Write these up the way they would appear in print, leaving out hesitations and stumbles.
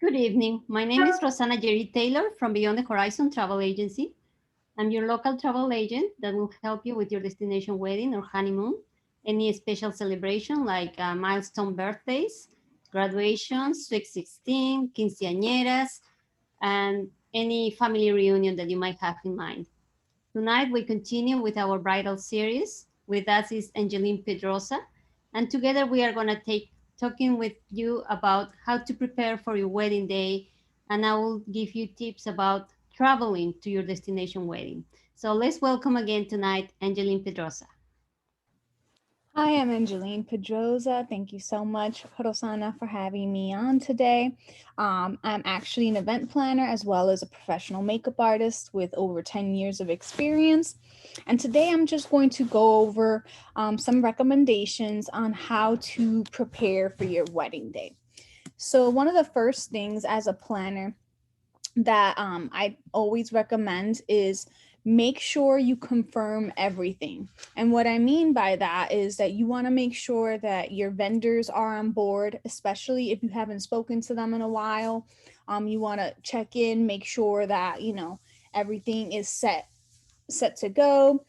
Good evening. My name is Rosanna Jerry Taylor from Beyond the Horizon Travel Agency. I'm your local travel agent that will help you with your destination wedding or honeymoon, any special celebration like milestone birthdays, graduations, sweet 16, quinceañeras, and any family reunion that you might have in mind. Tonight, we continue with our bridal series. With us is Angeline Pedrosa, and together we are going to take talking with you about how to prepare for your wedding day, and I will give you tips about traveling to your destination wedding. So let's welcome again tonight Angeline Pedrosa. Hi, I'm Angeline Pedrosa. Thank you so much, Rosana, for having me on today. I'm actually an event planner as well as a professional makeup artist with over 10 years of experience. And today I'm just going to go over some recommendations on how to prepare for your wedding day. So, one of the first things as a planner that I always recommend is make sure you confirm everything. And what I mean by that is that you want to make sure that your vendors are on board, especially if you haven't spoken to them in a while. You want to check in, make sure that, everything is set to go.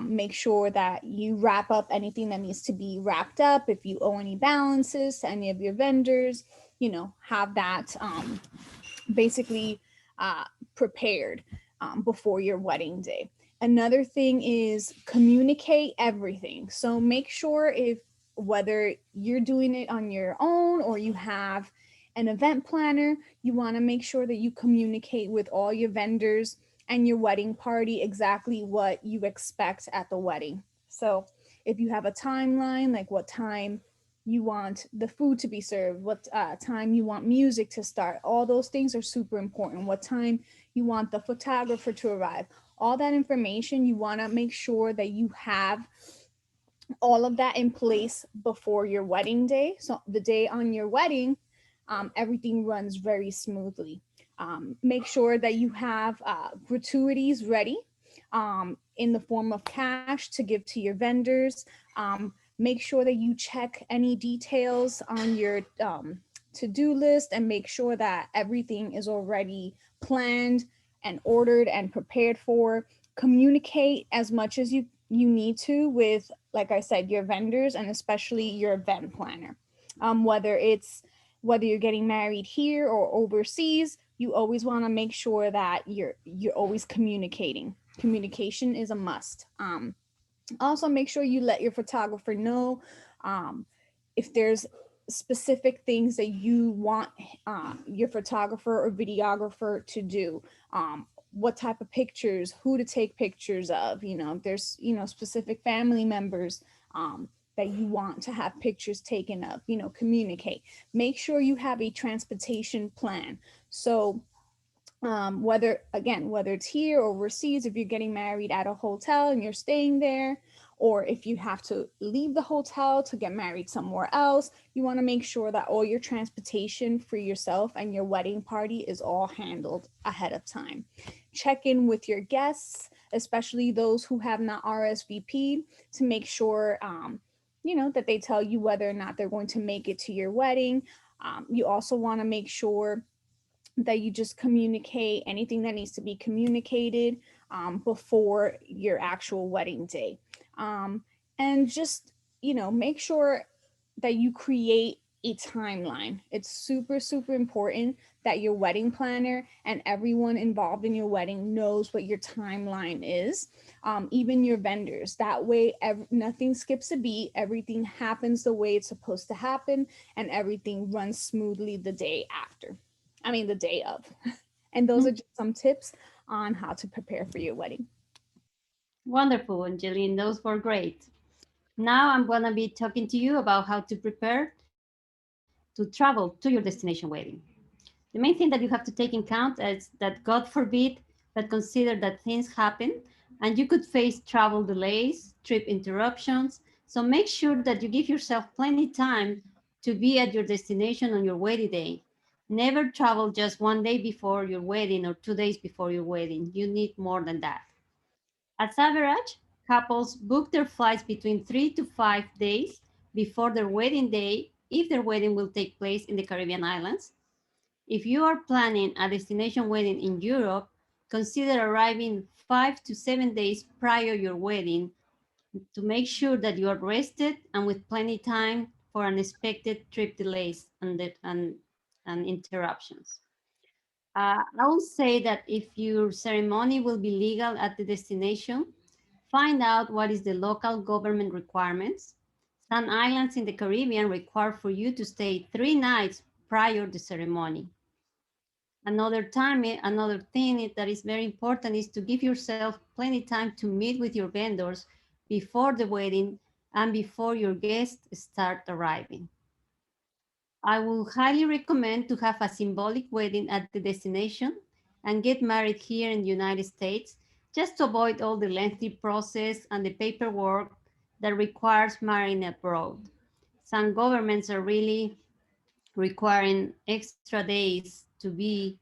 Make sure that you wrap up anything that needs to be wrapped up. If you owe any balances to any of your vendors, have that basically uh, prepared before your wedding day. Another thing is communicate everything. So make sure if whether you're doing it on your own or you have an event planner, you want to make sure that you communicate with all your vendors and your wedding party exactly what you expect at the wedding. So if you have a timeline, like what time you want the food to be served, what time you want music to start. All those things are super important. What time you want the photographer to arrive. All that information, you want to make sure that you have all of that in place before your wedding day. So the day on your wedding, everything runs very smoothly. Make sure that you have gratuities ready in the form of cash to give to your vendors. Make sure that you check any details on your to-do list and make sure that everything is already planned and ordered and prepared for. Communicate as much as you need to with, like I said, your vendors and especially your event planner. Whether you're getting married here or overseas, you always want to make sure that you're always communicating. Communication is a must. Also, make sure you let your photographer know um, if there's specific things that you want your photographer or videographer to do. What type of pictures, who to take pictures of. If there's specific family members that you want to have pictures taken of. Communicate. Make sure you have a transportation plan. So whether it's here or overseas, if you're getting married at a hotel and you're staying there, or if you have to leave the hotel to get married somewhere else, you want to make sure that all your transportation for yourself and your wedding party is all handled ahead of time. Check in with your guests, especially those who have not RSVP'd, to make sure that they tell you whether or not they're going to make it to your wedding. You also want to make sure that you just communicate anything that needs to be communicated before your actual wedding day. And just, make sure that you create a timeline. It's super, super important that your wedding planner and everyone involved in your wedding knows what your timeline is, even your vendors. That way, nothing skips a beat, everything happens the way it's supposed to happen, and everything runs smoothly the day after. The day of. And those are just some tips on how to prepare for your wedding. Wonderful, Angeline. Those were great. Now I'm going to be talking to you about how to prepare to travel to your destination wedding. The main thing that you have to take in count is that, God forbid, but consider that things happen and you could face travel delays, trip interruptions. So make sure that you give yourself plenty time to be at your destination on your wedding day. Never travel just one day before your wedding or 2 days before your wedding. You need more than that. As average, couples book their flights between 3 to 5 days before their wedding day if their wedding will take place in the Caribbean islands. If you are planning a destination wedding in Europe, consider arriving 5 to 7 days prior your wedding to make sure that you are rested and with plenty time for unexpected trip delays and interruptions. I will say that if your ceremony will be legal at the destination, find out what is the local government requirements. Some islands in the Caribbean require for you to stay 3 nights prior to the ceremony. Another thing that is very important is to give yourself plenty time to meet with your vendors before the wedding and before your guests start arriving. I will highly recommend to have a symbolic wedding at the destination and get married here in the United States just to avoid all the lengthy process and the paperwork that requires marrying abroad. Some governments are really requiring extra days to be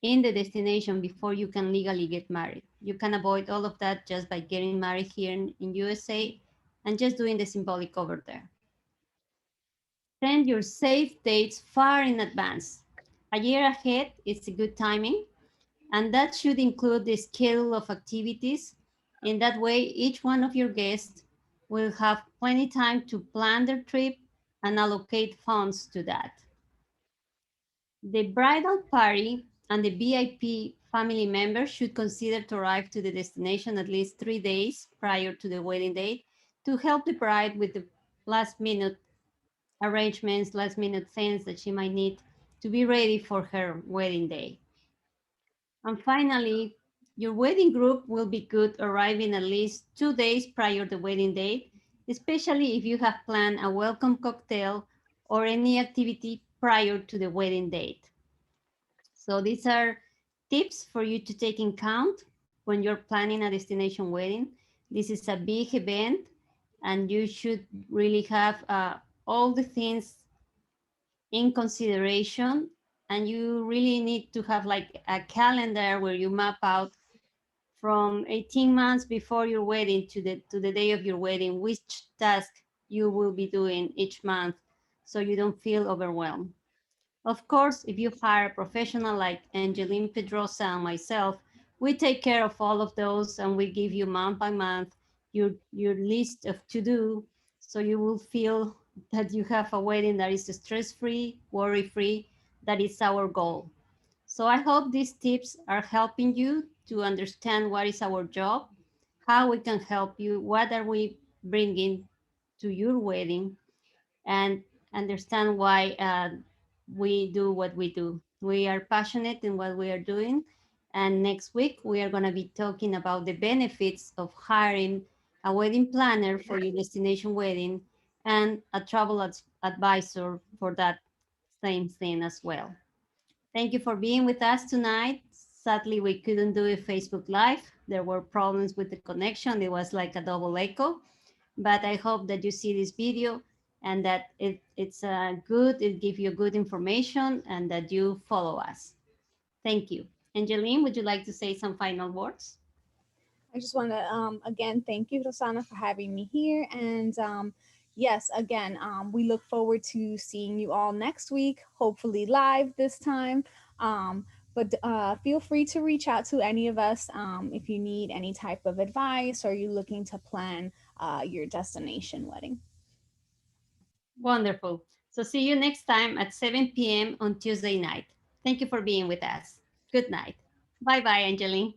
in the destination before you can legally get married. You can avoid all of that just by getting married here in USA and just doing the symbolic over there. Send your save dates far in advance. A year ahead is a good timing, and that should include the schedule of activities. In that way, each one of your guests will have plenty time to plan their trip and allocate funds to that. The bridal party and the VIP family members should consider to arrive to the destination at least 3 days prior to the wedding date to help the bride with the last minute arrangements, last minute things that she might need to be ready for her wedding day. And finally, your wedding group will be good arriving at least 2 days prior to the wedding date, especially if you have planned a welcome cocktail or any activity prior to the wedding date. So these are tips for you to take in count when you're planning a destination wedding. This is a big event and you should really have all the things in consideration, and you really need to have like a calendar where you map out from 18 months before your wedding to the day of your wedding which task you will be doing each month so you don't feel overwhelmed. Of course, if you hire a professional like Angeline Pedrosa and myself, we take care of all of those and we give you month by month your list of to do, so you will feel that you have a wedding that is stress free, worry free. That is our goal. So I hope these tips are helping you to understand what is our job, how we can help you, what are we bringing to your wedding, and understand why we do what we do. We are passionate in what we are doing. And next week, we are going to be talking about the benefits of hiring a wedding planner for your destination wedding and a travel advisor for that same thing as well. Thank you for being with us tonight. Sadly, we couldn't do a Facebook Live. There were problems with the connection. It was like a double echo, but I hope that you see this video and that it's good, it gives you good information and that you follow us. Thank you. Angeline, would you like to say some final words? I just want to again thank you, Rosana, for having me here. And yes, again, we look forward to seeing you all next week, hopefully live this time. But feel free to reach out to any of us if you need any type of advice or you're looking to plan your destination wedding. Wonderful. So see you next time at 7 p.m. on Tuesday night. Thank you for being with us. Good night. Bye bye, Angeline.